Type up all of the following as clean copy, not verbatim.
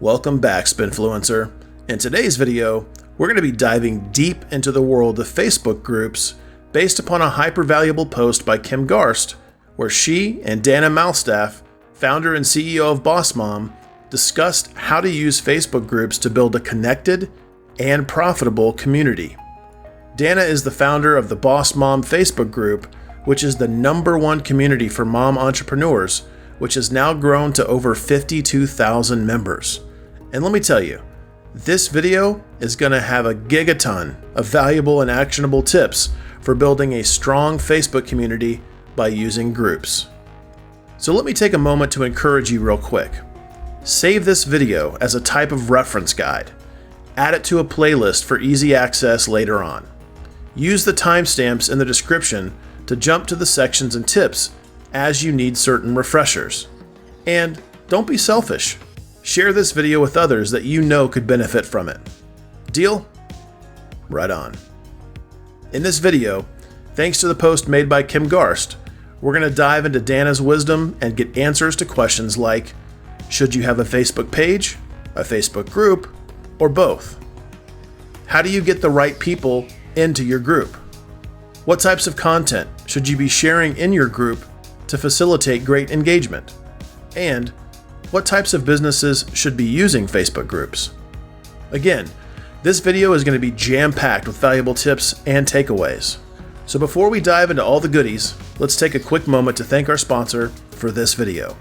Welcome back, Spinfluencer. In today's video, we're going to be diving deep into the world of Facebook groups based upon a hyper-valuable post by Kim Garst, where she and Dana Malstaff, founder and CEO of Boss Mom, discussed how to use Facebook groups to build a connected and profitable community. Dana is the founder of the Boss Mom Facebook group, which is the #1 community for mom entrepreneurs, which has now grown to over 52,000 members. And let me tell you, this video is going to have a gigaton of valuable and actionable tips for building a strong Facebook community by using groups. So let me take a moment to encourage you real quick. Save this video as a type of reference guide. Add it to a playlist for easy access later on. Use the timestamps in the description to jump to the sections and tips as you need certain refreshers. And don't be selfish. Share this video with others that you know could benefit from it. Deal? Right on. In this video, thanks to the post made by Kim Garst, we're going to dive into Dana's wisdom and get answers to questions like, should you have a Facebook page, a Facebook group, or both? How do you get the right people into your group? What types of content should you be sharing in your group to facilitate great engagement? And what types of businesses should be using Facebook groups? Again, this video is going to be jam-packed with valuable tips and takeaways. So before we dive into all the goodies, let's take a quick moment to thank our sponsor for this video.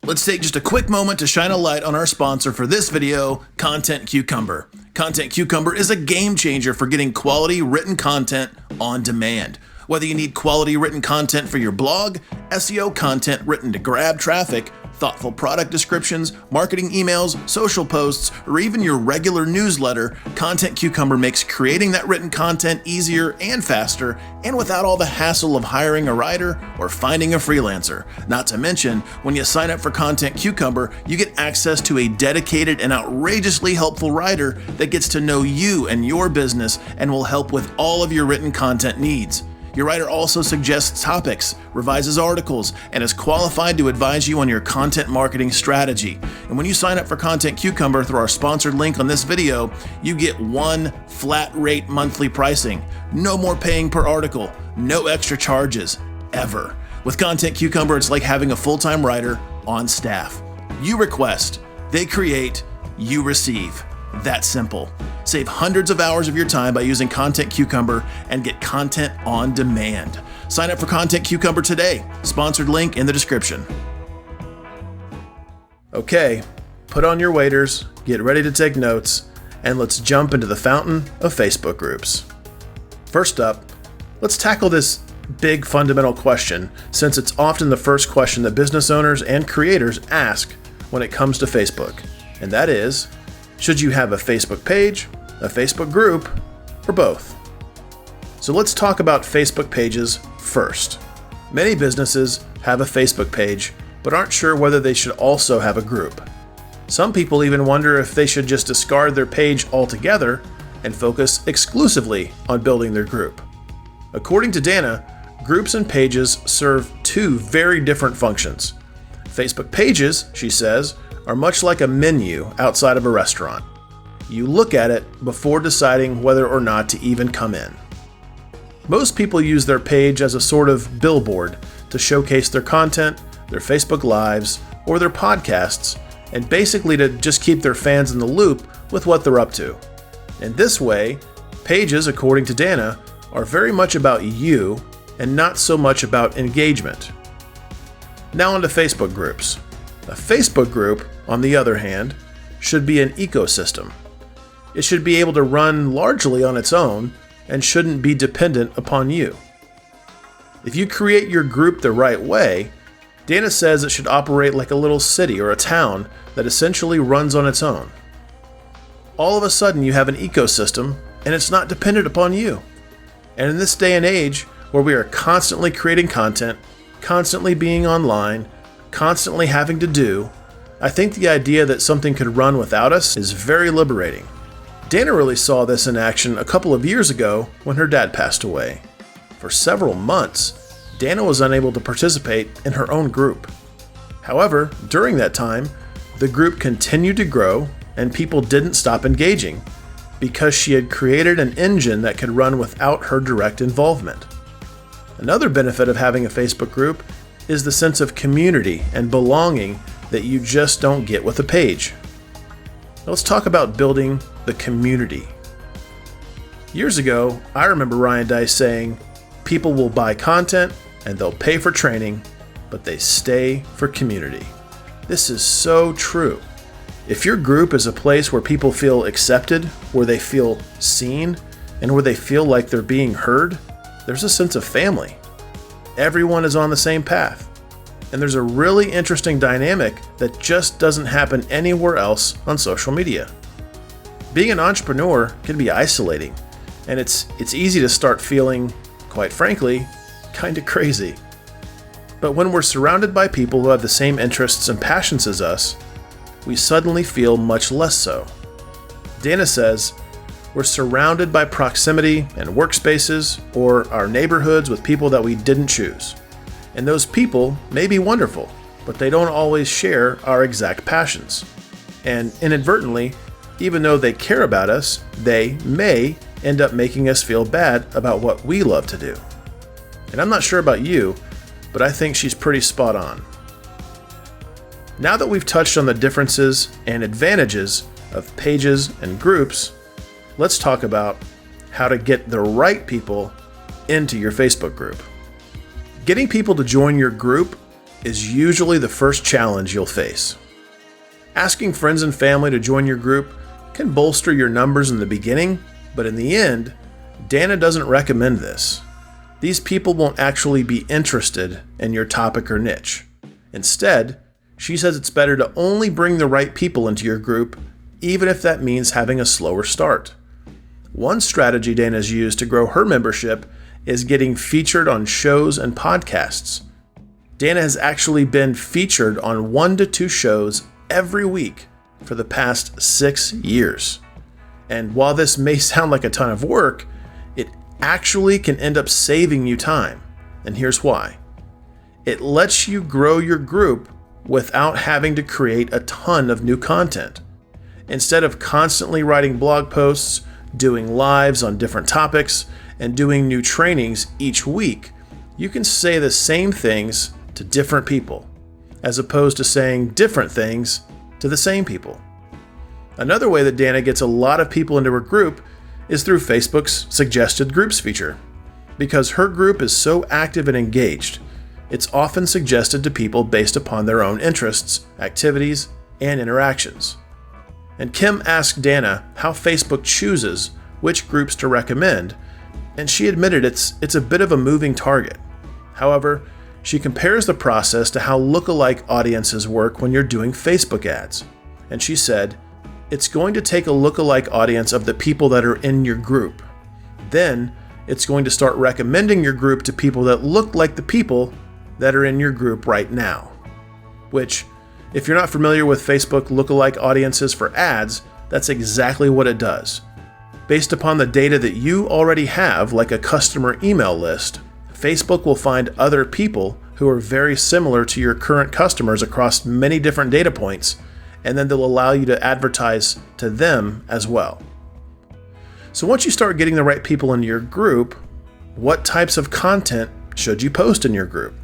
Let's take just a quick moment to shine a light on our sponsor for this video, Content Cucumber. Content Cucumber is a game changer for getting quality written content on demand. Whether you need quality written content for your blog, SEO content written to grab traffic, thoughtful product descriptions, marketing emails, social posts, or even your regular newsletter, Content Cucumber makes creating that written content easier and faster, and without all the hassle of hiring a writer or finding a freelancer. Not to mention, when you sign up for Content Cucumber, you get access to a dedicated and outrageously helpful writer that gets to know you and your business and will help with all of your written content needs. Your writer also suggests topics, revises articles, and is qualified to advise you on your content marketing strategy. And when you sign up for Content Cucumber through our sponsored link on this video, you get one flat rate monthly pricing. No more paying per article, no extra charges, ever. With Content Cucumber, it's like having a full-time writer on staff. You request, they create, you receive. That simple. Save hundreds of hours of your time by using Content Cucumber and get content on demand. Sign up for Content Cucumber today. Sponsored link in the description. Okay, put on your waders, get ready to take notes, and let's jump into the fountain of Facebook groups. First up, let's tackle this big fundamental question, since it's often the first question that business owners and creators ask when it comes to Facebook, and that is, should you have a Facebook page, a Facebook group, or both? So let's talk about Facebook pages first. Many businesses have a Facebook page, but aren't sure whether they should also have a group. Some people even wonder if they should just discard their page altogether and focus exclusively on building their group. According to Dana, groups and pages serve two very different functions. Facebook pages, she says, are much like a menu outside of a restaurant. You look at it before deciding whether or not to even come in. Most people use their page as a sort of billboard to showcase their content, their Facebook Lives, or their podcasts, and basically to just keep their fans in the loop with what they're up to. In this way, pages, according to Dana, are very much about you and not so much about engagement. Now onto Facebook groups. A Facebook group, on the other hand, should be an ecosystem. It should be able to run largely on its own and shouldn't be dependent upon you. If you create your group the right way, Dana says it should operate like a little city or a town that essentially runs on its own. All of a sudden you have an ecosystem and it's not dependent upon you. And in this day and age where we are constantly creating content, constantly being online, constantly having to do, I think the idea that something could run without us is very liberating. Dana really saw this in action a couple of years ago when her dad passed away. For several months, Dana was unable to participate in her own group. However, during that time, The group continued to grow, and people didn't stop engaging because she had created an engine that could run without her direct involvement. Another benefit of having a Facebook group is the sense of community and belonging that you just don't get with a page. Let's talk about building the community. Years ago, I remember Ryan Deiss saying, "People will buy content and they'll pay for training, but they stay for community." This is so true. If your group is a place where people feel accepted, where they feel seen, and where they feel like they're being heard, there's a sense of family. Everyone is on the same path. And there's a really interesting dynamic that just doesn't happen anywhere else on social media. Being an entrepreneur can be isolating, and it's easy to start feeling, quite frankly, kind of crazy. But when we're surrounded by people who have the same interests and passions as us, we suddenly feel much less so. Dana says, "We're surrounded by proximity and workspaces or our neighborhoods with people that we didn't choose. And those people may be wonderful, but they don't always share our exact passions. And inadvertently, even though they care about us, they may end up making us feel bad about what we love to do." And I'm not sure about you, but I think she's pretty spot on. Now that we've touched on the differences and advantages of pages and groups, let's talk about how to get the right people into your Facebook group. Getting people to join your group is usually the first challenge you'll face. Asking friends and family to join your group can bolster your numbers in the beginning, but in the end, Dana doesn't recommend this. These people won't actually be interested in your topic or niche. Instead, she says it's better to only bring the right people into your group, even if that means having a slower start. One strategy Dana's used to grow her membership is getting featured on shows and podcasts. Dana has actually been featured on 1 to 2 shows every week for the past 6 years. And while this may sound like a ton of work, it actually can end up saving you time. And here's why. It lets you grow your group without having to create a ton of new content. Instead of constantly writing blog posts, doing lives on different topics, and doing new trainings each week, you can say the same things to different people, as opposed to saying different things to the same people. Another way that Dana gets a lot of people into her group is through Facebook's suggested groups feature. Because her group is so active and engaged, it's often suggested to people based upon their own interests, activities, and interactions. And Kim asked Dana how Facebook chooses which groups to recommend, and she admitted it's a bit of a moving target. However, she compares the process to how lookalike audiences work when you're doing Facebook ads. And she said, it's going to take a lookalike audience of the people that are in your group. Then, it's going to start recommending your group to people that look like the people that are in your group right now. Which, if you're not familiar with Facebook lookalike audiences for ads, that's exactly what it does. Based upon the data that you already have, like a customer email list, Facebook will find other people who are very similar to your current customers across many different data points, and then they'll allow you to advertise to them as well. So once you start getting the right people into your group, what types of content should you post in your group?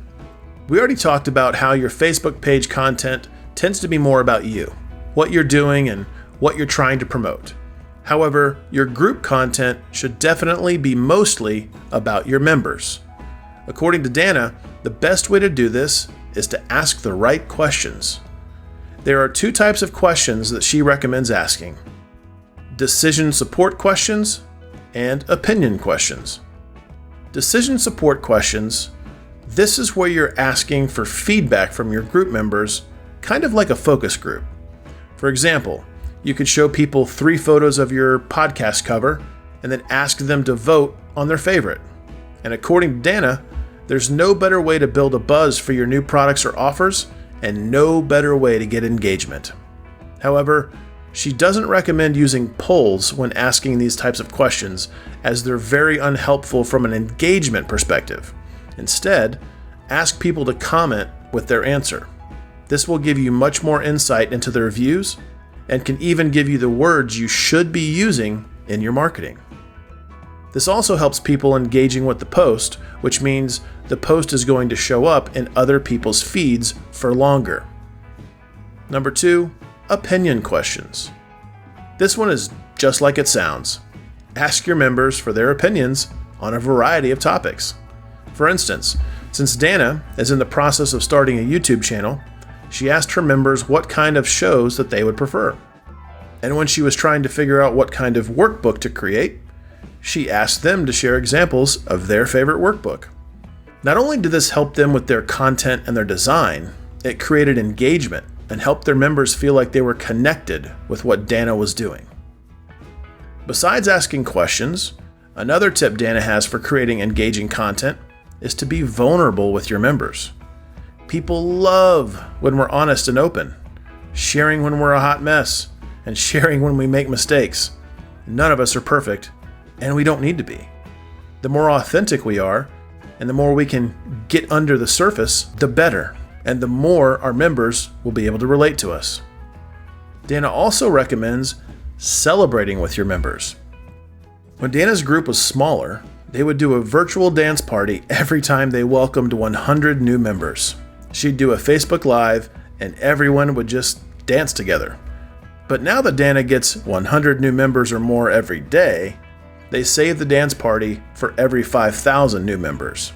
We already talked about how your Facebook page content tends to be more about you, what you're doing, and what you're trying to promote. However, your group content should definitely be mostly about your members. According to Dana, the best way to do this is to ask the right questions. There are 2 types of questions that she recommends asking: decision support questions and opinion questions. Decision support questions, this is where you're asking for feedback from your group members, kind of like a focus group. For example, you could show people 3 photos of your podcast cover and then ask them to vote on their favorite. And according to Dana, there's no better way to build a buzz for your new products or offers, and no better way to get engagement. However, she doesn't recommend using polls when asking these types of questions, as they're very unhelpful from an engagement perspective. Instead, ask people to comment with their answer. This will give you much more insight into their views and can even give you the words you should be using in your marketing. This also helps people engaging with the post, which means the post is going to show up in other people's feeds for longer. Number 2, opinion questions. This one is just like it sounds. Ask your members for their opinions on a variety of topics. For instance, since Dana is in the process of starting a YouTube channel, she asked her members what kind of shows that they would prefer. And when she was trying to figure out what kind of workbook to create, she asked them to share examples of their favorite workbook. Not only did this help them with their content and their design, it created engagement and helped their members feel like they were connected with what Dana was doing. Besides asking questions, another tip Dana has for creating engaging content is to be vulnerable with your members. People love when we're honest and open, sharing when we're a hot mess, and sharing when we make mistakes. None of us are perfect, and we don't need to be. The more authentic we are, and the more we can get under the surface, the better, and the more our members will be able to relate to us. Dana also recommends celebrating with your members. When Dana's group was smaller, they would do a virtual dance party every time they welcomed 100 new members. She'd do a Facebook Live, and everyone would just dance together. But now that Dana gets 100 new members or more every day, they save the dance party for every 5,000 new members.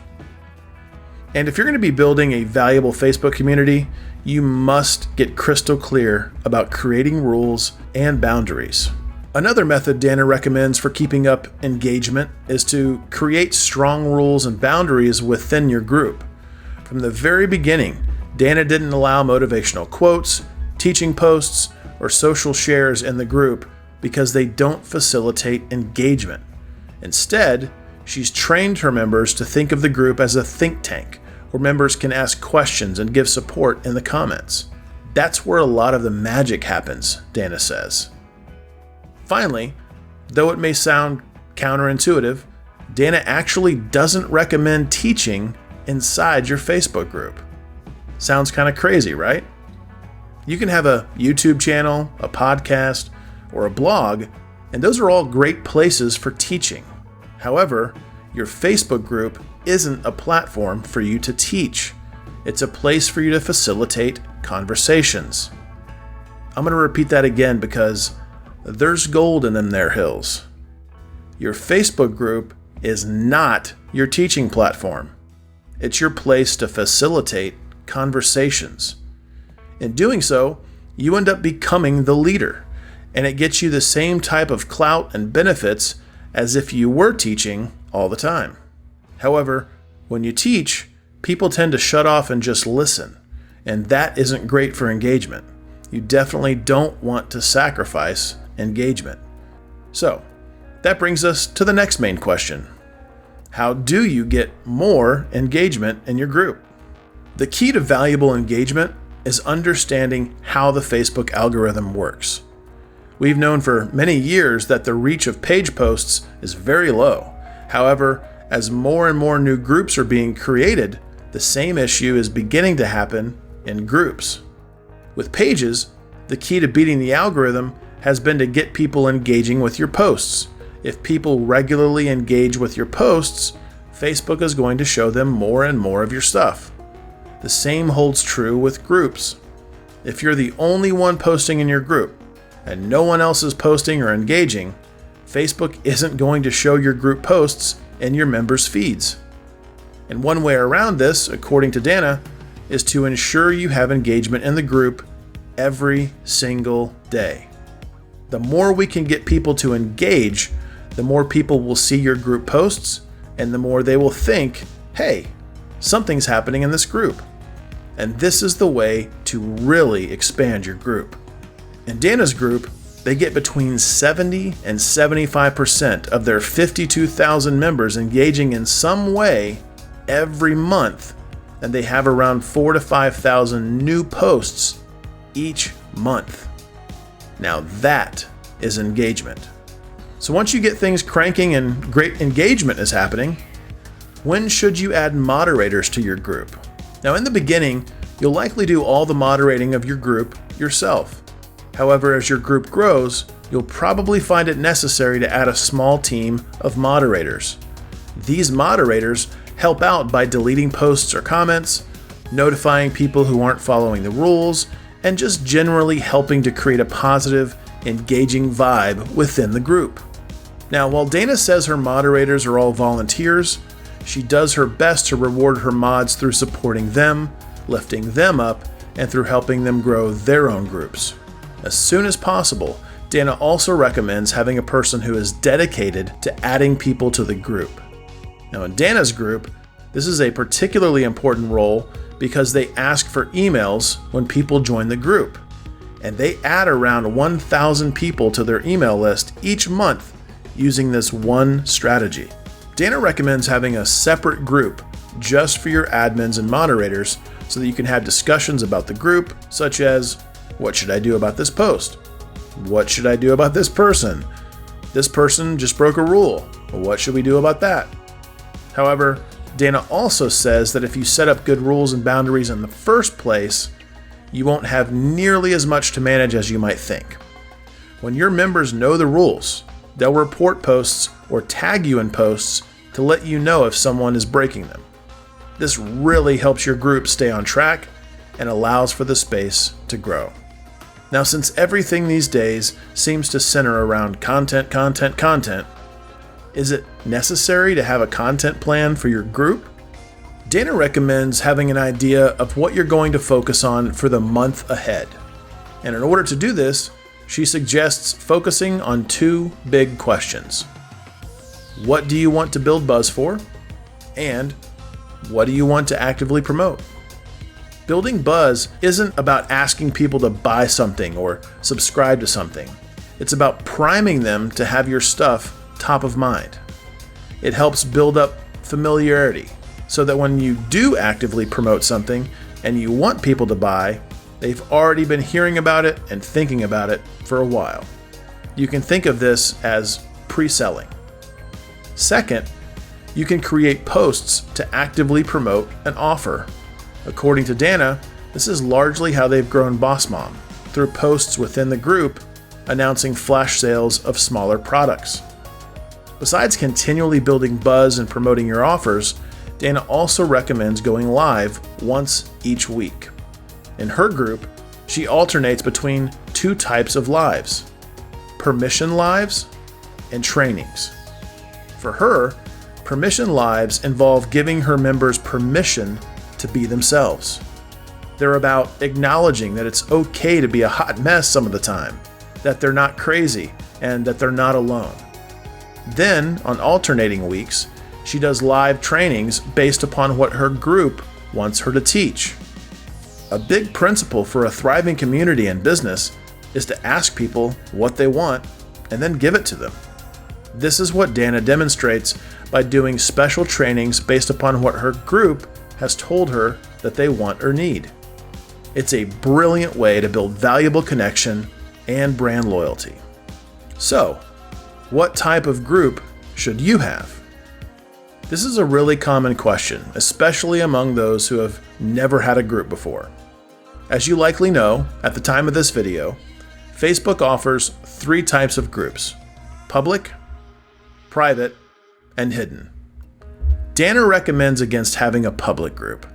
And if you're going to be building a valuable Facebook community, you must get crystal clear about creating rules and boundaries. Another method Dana recommends for keeping up engagement is to create strong rules and boundaries within your group. From the very beginning, Dana didn't allow motivational quotes, teaching posts, or social shares in the group because they don't facilitate engagement. Instead, she's trained her members to think of the group as a think tank, where members can ask questions and give support in the comments. That's where a lot of the magic happens, Dana says. Finally, though it may sound counterintuitive, Dana actually doesn't recommend teaching inside your Facebook group. Sounds kind of crazy, right? You can have a YouTube channel, a podcast, or a blog, and those are all great places for teaching. However, your Facebook group isn't a platform for you to teach. It's a place for you to facilitate conversations. I'm going to repeat that again because there's gold in them there hills. Your Facebook group is not your teaching platform. It's your place to facilitate conversations. In doing so, you end up becoming the leader, and it gets you the same type of clout and benefits as if you were teaching all the time. However, when you teach, people tend to shut off and just listen, and that isn't great for engagement. You definitely don't want to sacrifice engagement. So, that brings us to the next main question. How do you get more engagement in your group? The key to valuable engagement is understanding how the Facebook algorithm works. We've known for many years that the reach of page posts is very low. However, as more and more new groups are being created, the same issue is beginning to happen in groups. With pages, the key to beating the algorithm has been to get people engaging with your posts. If people regularly engage with your posts, Facebook is going to show them more and more of your stuff. The same holds true with groups. If you're the only one posting in your group and no one else is posting or engaging, Facebook isn't going to show your group posts in your members' feeds. And one way around this, according to Dana, is to ensure you have engagement in the group every single day. The more we can get people to engage, the more people will see your group posts, and the more they will think, hey, something's happening in this group. And this is the way to really expand your group. In Dana's group, they get between 70 and 75% of their 52,000 members engaging in some way every month, and they have around 4,000 to 5,000 new posts each month. Now that is engagement. So once you get things cranking and great engagement is happening, when should you add moderators to your group? Now in the beginning, you'll likely do all the moderating of your group yourself. However, as your group grows, you'll probably find it necessary to add a small team of moderators. These moderators help out by deleting posts or comments, notifying people who aren't following the rules, and just generally helping to create a positive, engaging vibe within the group. Now, while Dana says her moderators are all volunteers, she does her best to reward her mods through supporting them, lifting them up, and through helping them grow their own groups. As soon as possible, Dana also recommends having a person who is dedicated to adding people to the group. Now, in Dana's group, this is a particularly important role because they ask for emails when people join the group, and they add around 1,000 people to their email list each month using this one strategy. Dana recommends having a separate group just for your admins and moderators so that you can have discussions about the group, such as, what should I do about this post? What should I do about this person? This person just broke a rule. What should we do about that? However, Dana also says that if you set up good rules and boundaries in the first place, you won't have nearly as much to manage as you might think. When your members know the rules, they'll report posts or tag you in posts to let you know if someone is breaking them. This really helps your group stay on track and allows for the space to grow. Now, since everything these days seems to center around content, is it necessary to have a content plan for your group? Dana recommends having an idea of what you're going to focus on for the month ahead. And in order to do this, she suggests focusing on two big questions. What do you want to build buzz for? And what do you want to actively promote? Building buzz isn't about asking people to buy something or subscribe to something. It's about priming them to have your stuff top of mind. It helps build up familiarity so that when you do actively promote something and you want people to buy, they've already been hearing about it and thinking about it for a while. You can think of this as pre-selling. Second, you can create posts to actively promote an offer. According to Dana, this is largely how they've grown Boss Mom, through posts within the group announcing flash sales of smaller products. Besides continually building buzz and promoting your offers, Dana also recommends going live once each week. In her group, she alternates between two types of lives: permission lives and trainings. For her, permission lives involve giving her members permission to be themselves. They're about acknowledging that it's okay to be a hot mess some of the time, that they're not crazy, and that they're not alone. Then, on alternating weeks, she does live trainings based upon what her group wants her to teach. A big principle for a thriving community and business is to ask people what they want and then give it to them. This is what Dana demonstrates by doing special trainings based upon what her group has told her that they want or need. It's a brilliant way to build valuable connection and brand loyalty. So, what type of group should you have? This is a really common question, especially among those who have never had a group before. As you likely know, at the time of this video, Facebook offers 3 types of groups: public, private, and hidden. Dana recommends against having a public group.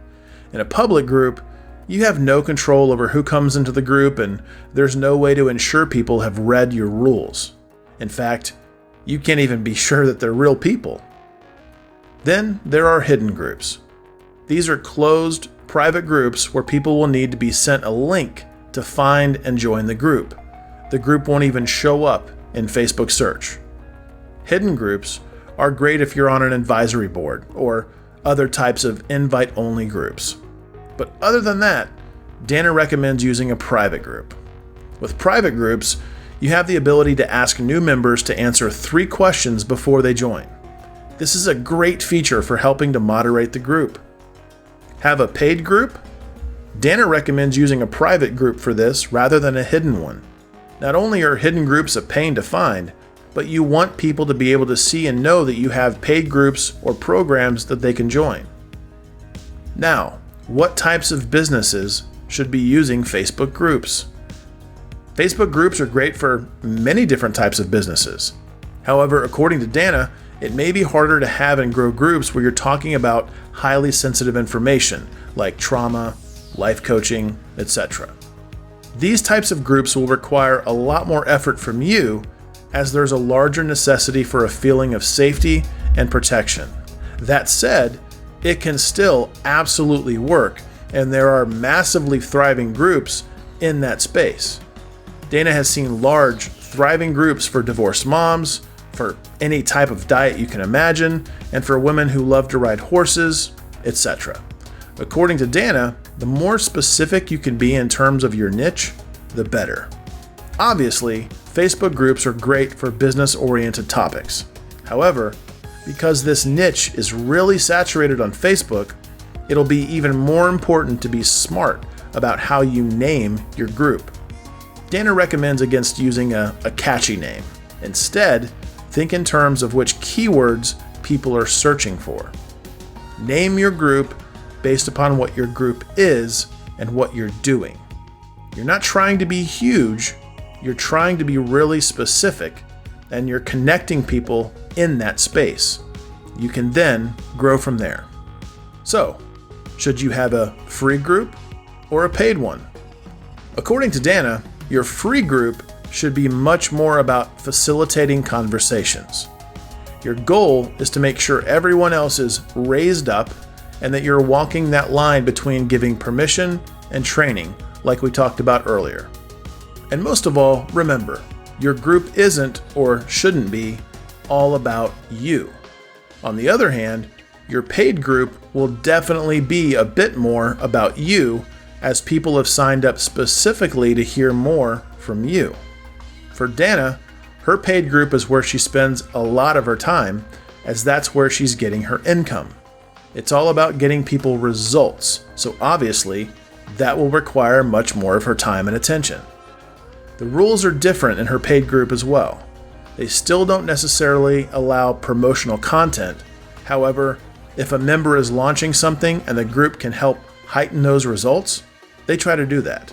In a public group, you have no control over who comes into the group, and there's no way to ensure people have read your rules. In fact, you can't even be sure that they're real people. Then there are hidden groups. These are closed, private groups where people will need to be sent a link to find and join the group. The group won't even show up in Facebook search. Hidden groups are great if you're on an advisory board or other types of invite-only groups. But other than that, Dana recommends using a private group. With private groups, you have the ability to ask new members to answer 3 questions before they join. This is a great feature for helping to moderate the group. Have a paid group? Dana recommends using a private group for this rather than a hidden one. Not only are hidden groups a pain to find, but you want people to be able to see and know that you have paid groups or programs that they can join. Now, what types of businesses should be using Facebook groups. Facebook groups are great for many different types of businesses. However, according to Dana, it may be harder to have and grow groups where you're talking about highly sensitive information like trauma, life coaching, etc. These types of groups will require a lot more effort from you, as there's a larger necessity for a feeling of safety and protection. That said, it can still absolutely work, and there are massively thriving groups in that space. Dana has seen large, thriving groups for divorced moms, for any type of diet you can imagine, and for women who love to ride horses, etc. According to Dana, the more specific you can be in terms of your niche, the better. Obviously, Facebook groups are great for business-oriented topics. However, because this niche is really saturated on Facebook, it'll be even more important to be smart about how you name your group. Dana recommends against using a catchy name. Instead, think in terms of which keywords people are searching for. Name your group based upon what your group is and what you're doing. You're not trying to be huge, you're trying to be really specific, and you're connecting people in that space. You can then grow from there. So, should you have a free group or a paid one? According to Dana, your free group should be much more about facilitating conversations. Your goal is to make sure everyone else is raised up and that you're walking that line between giving permission and training, like we talked about earlier. And most of all, remember, your group isn't or shouldn't be all about you. On the other hand, your paid group will definitely be a bit more about you, as people have signed up specifically to hear more from you. For Dana, her paid group is where she spends a lot of her time, as that's where she's getting her income. It's all about getting people results, so obviously, that will require much more of her time and attention. The rules are different in her paid group as well. They still don't necessarily allow promotional content. However, if a member is launching something and the group can help heighten those results, they try to do that.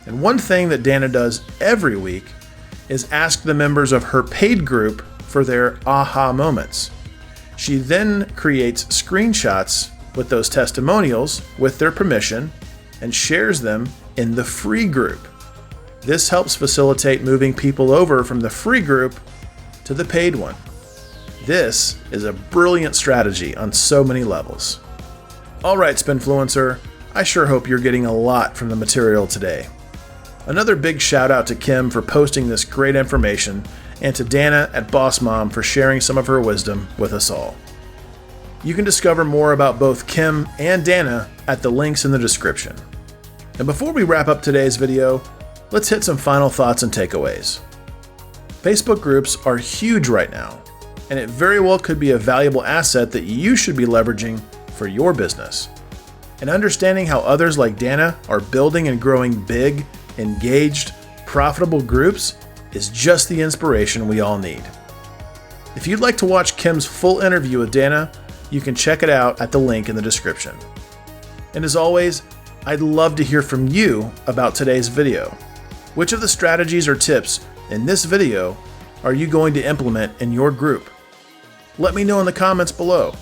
And one thing that Dana does every week is ask the members of her paid group for their aha moments. She then creates screenshots with those testimonials with their permission and shares them in the free group. This helps facilitate moving people over from the free group to the paid one. This is a brilliant strategy on so many levels. All right, Spinfluencer, I sure hope you're getting a lot from the material today. Another big shout out to Kim for posting this great information, and to Dana at Boss Mom for sharing some of her wisdom with us all. You can discover more about both Kim and Dana at the links in the description. And before we wrap up today's video, let's hit some final thoughts and takeaways. Facebook groups are huge right now, and it very well could be a valuable asset that you should be leveraging for your business. And understanding how others like Dana are building and growing big, engaged, profitable groups is just the inspiration we all need. If you'd like to watch Kim's full interview with Dana, you can check it out at the link in the description. And as always, I'd love to hear from you about today's video. Which of the strategies or tips in this video are you going to implement in your group? Let me know in the comments below.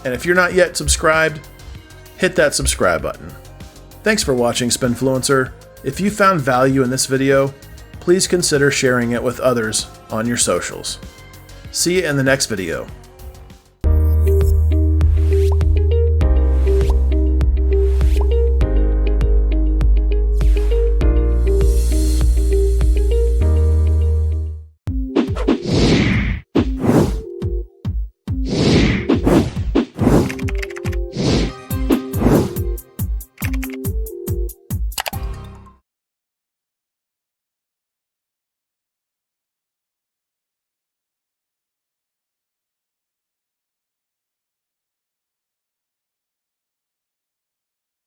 And if you're not yet subscribed, hit that subscribe button. Thanks for watching, Spinfluencer. If you found value in this video, please consider sharing it with others on your socials. See you in the next video.